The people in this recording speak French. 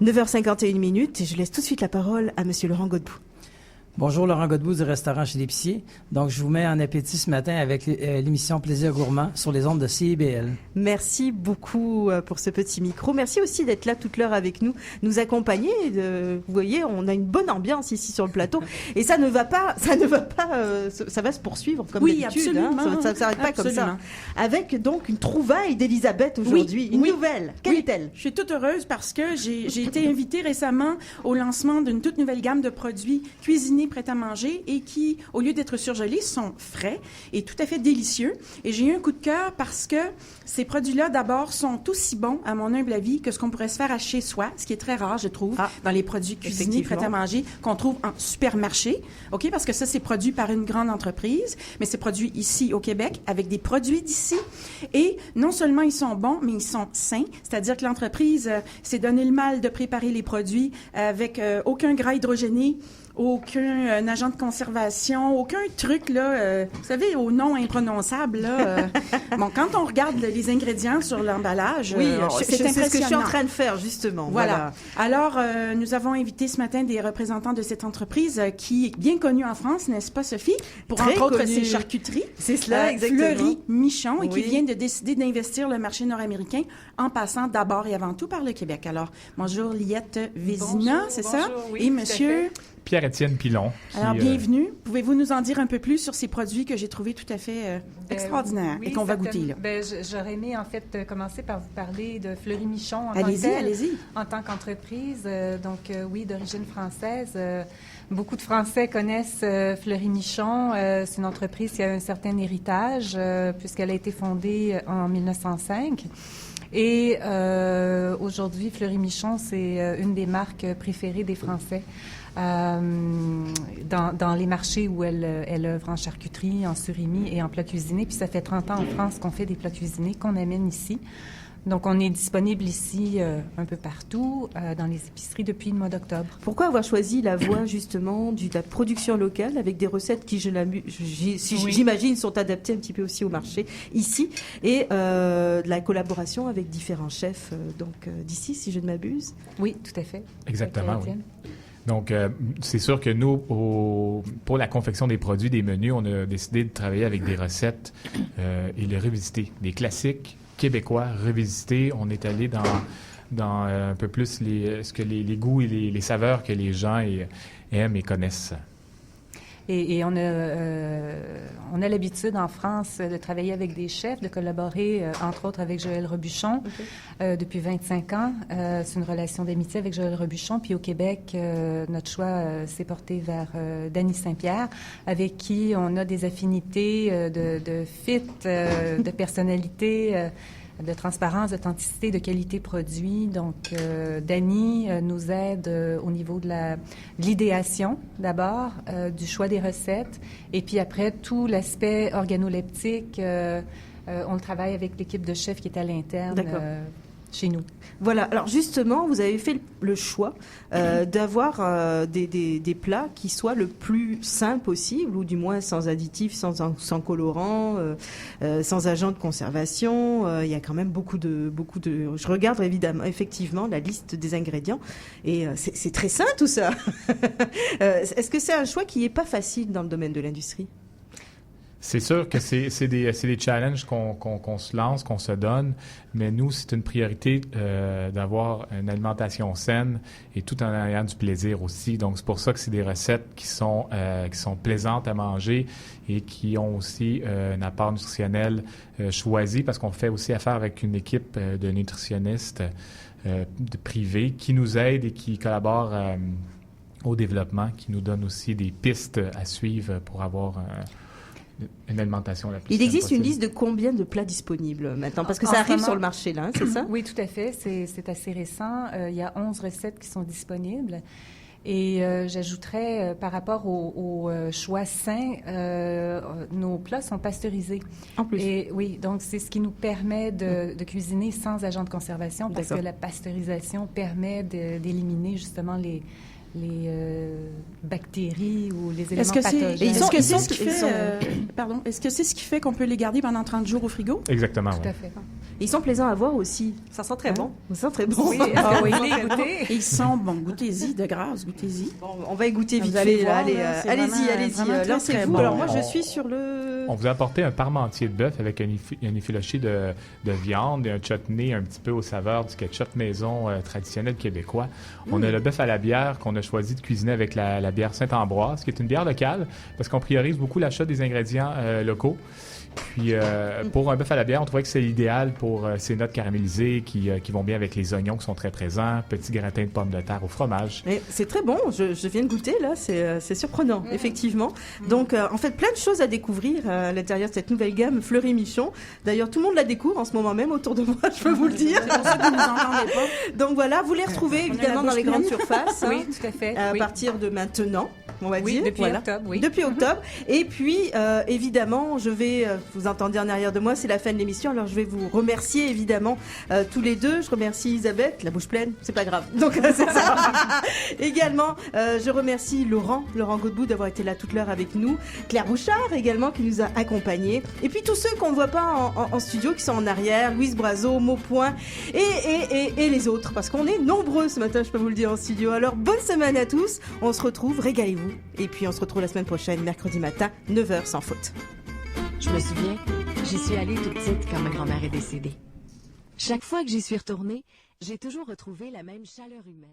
9h51 et je laisse tout de suite la parole à Monsieur Laurent Godbout. Bonjour, Laurent Godbout du restaurant Chez l'Épicier. Donc, je vous mets en appétit ce matin avec l'émission Plaisir Gourmand sur les ondes de CIBL. Merci beaucoup pour ce petit micro. Merci aussi d'être là toute l'heure avec nous, nous accompagner. Vous voyez, on a une bonne ambiance ici sur le plateau et ça va se poursuivre comme d'habitude. Absolument. Ça ne s'arrête pas comme ça. Avec donc une trouvaille d'Elisabeth aujourd'hui, une nouvelle. Quelle est-elle? Je suis toute heureuse parce que j'ai été invitée récemment au lancement d'une toute nouvelle gamme de produits cuisinés prêts à manger et qui, au lieu d'être surgelés, sont frais et tout à fait délicieux. Et j'ai eu un coup de cœur parce que ces produits-là, d'abord, sont aussi bons, à mon humble avis, que ce qu'on pourrait se faire à chez soi, ce qui est très rare, je trouve, dans les produits cuisinés prêts à manger qu'on trouve en supermarché. OK? Parce que ça, c'est produit par une grande entreprise, mais c'est produit ici au Québec avec des produits d'ici. Et non seulement ils sont bons, mais ils sont sains. C'est-à-dire que l'entreprise s'est donné le mal de préparer les produits avec aucun gras hydrogéné, aucun agent de conservation, aucun truc, là, vous savez, au nom imprononçable, là. Bon, quand on regarde les ingrédients sur l'emballage, c'est impressionnant. C'est ce que je suis en train de faire, justement. Voilà. Alors, nous avons invité ce matin des représentants de cette entreprise qui est bien connue en France, n'est-ce pas, Sophie? Pour, Très entre autres, connue. ses charcuteries. C'est cela, exactement. Fleury Michon, et qui vient de décider d'investir le marché nord-américain en passant d'abord et avant tout par le Québec. Alors, bonjour, Liette Vézina, c'est ça? Oui, et monsieur... Pierre-Étienne Pilon. Alors, bienvenue. Pouvez-vous nous en dire un peu plus sur ces produits que j'ai trouvés tout à fait extraordinaires et qu'on va goûter, là? J'aurais aimé, en fait, commencer par vous parler de Fleury Michon allez-y. En tant qu'entreprise. Oui, d'origine française. Beaucoup de Français connaissent Fleury Michon. C'est une entreprise qui a un certain héritage puisqu'elle a été fondée en 1905. Et aujourd'hui, Fleury Michon, c'est une des marques préférées des Français. Dans les marchés où elle œuvre en charcuterie, en surimi et en plats cuisinés. Puis ça fait 30 ans en France qu'on fait des plats cuisinés qu'on amène ici. Donc, on est disponible ici un peu partout, dans les épiceries depuis le mois d'octobre. Pourquoi avoir choisi la voie, justement, de la production locale avec des recettes qui, j'imagine, sont adaptées un petit peu aussi au marché ici et de la collaboration avec différents chefs d'ici, si je ne m'abuse? Oui, tout à fait. Exactement, oui. Donc, c'est sûr que nous, pour la confection des produits, des menus, on a décidé de travailler avec des recettes et les revisiter. Des classiques québécois revisités. On est allé dans un peu plus les goûts et les saveurs que les gens aiment et connaissent. Et on a l'habitude en France de travailler avec des chefs, de collaborer, entre autres, avec Joël Robuchon depuis 25 ans. C'est une relation d'amitié avec Joël Robuchon. Puis au Québec, notre choix s'est porté vers Dany Saint-Pierre, avec qui on a des affinités de fit, de personnalité, de transparence, d'authenticité, de qualité produit. Donc, Dany nous aide au niveau de l'idéation, d'abord, du choix des recettes, et puis après, tout l'aspect organoleptique, on le travaille avec l'équipe de chefs qui est à l'interne chez nous. Voilà. Alors justement, vous avez fait le choix d'avoir des plats qui soient le plus sains possible, ou du moins sans additifs, sans colorants, sans agents de conservation. Il y a quand même beaucoup de. Je regarde effectivement la liste des ingrédients et c'est très sain tout ça. Est-ce que c'est un choix qui n'est pas facile dans le domaine de l'industrie? C'est sûr que c'est des challenges qu'on se lance, qu'on se donne, mais nous, c'est une priorité d'avoir une alimentation saine et tout en ayant du plaisir aussi. Donc, c'est pour ça que c'est des recettes qui sont plaisantes à manger et qui ont aussi un apport nutritionnel choisi, parce qu'on fait aussi affaire avec une équipe de nutritionnistes privés qui nous aident et qui collaborent au développement, qui nous donnent aussi des pistes à suivre pour avoir une alimentation la plus Il existe possible. une liste de combien de plats disponibles maintenant? Parce que ça arrive sur le marché, là, c'est ça? Oui, tout à fait. C'est assez récent. Il y a 11 recettes qui sont disponibles. Et j'ajouterais, par rapport au choix sain, nos plats sont pasteurisés. En plus. Et oui, donc c'est ce qui nous permet de cuisiner sans agent de conservation, parce que la pasteurisation permet d'éliminer justement les bactéries ou les éléments pathogènes. Est-ce que c'est ce qui fait qu'on peut les garder pendant 30 jours au frigo? Exactement, Tout oui. à fait. Ils sont plaisants à voir aussi. Ça sent très bon. Ça sent très bon. Oui, est-ce que vous voulez goûter? Et ils sont bons. Goûtez-y, de grâce, goûtez-y. Bon, on va y goûter vite Vous allez fait. voir, Allez, là, c'est allez-y, vraiment allez-y. très, Lancez-vous. très bon. Alors moi, je suis sur le... On vous a apporté un parmentier de bœuf avec un effiloché de viande et un chutney un petit peu aux saveurs du ketchup maison traditionnel québécois. On a le bœuf à la bière qu'on a choisi de cuisiner avec la bière Saint-Ambroise, qui est une bière locale, parce qu'on priorise beaucoup l'achat des ingrédients locaux. Puis, pour un bœuf à la bière, on trouvait que c'est idéal pour ces notes caramélisées qui vont bien avec les oignons qui sont très présents, petit gratin de pommes de terre au fromage. Mais c'est très bon, je viens de goûter là, c'est surprenant, effectivement. Donc en fait plein de choses à découvrir à l'intérieur de cette nouvelle gamme Fleury Michon. D'ailleurs tout le monde la découvre en ce moment même autour de moi, je peux vous le dire. C'est pour ça que vous nous entendez pas. Donc voilà, vous les retrouvez On a évidemment la dans les bouche grandes pleine. surfaces. Oui, tout à fait. À oui. partir de maintenant, on va Oui, dire. depuis octobre, oui. Depuis octobre. Et puis, évidemment, je vais, vous entendez en arrière de moi, c'est la fin de l'émission, alors je vais vous remercier, évidemment, tous les deux. Je remercie Elisabeth, la bouche pleine, c'est pas grave. Donc, c'est ça. Également, je remercie Laurent Godbout d'avoir été là toute l'heure avec nous. Claire Bouchard, également, qui nous a accompagnés. Et puis, tous ceux qu'on ne voit pas en studio, qui sont en arrière, Louise Brazeau, Maupoint, et les autres, parce qu'on est nombreux ce matin, je peux vous le dire, en studio. Alors, bonne semaine à tous. On se retrouve, régalez-vous. Et puis, on se retrouve la semaine prochaine, mercredi matin, 9h sans faute. Je me souviens, j'y suis allée toute petite quand ma grand-mère est décédée. Chaque fois que j'y suis retournée, j'ai toujours retrouvé la même chaleur humaine.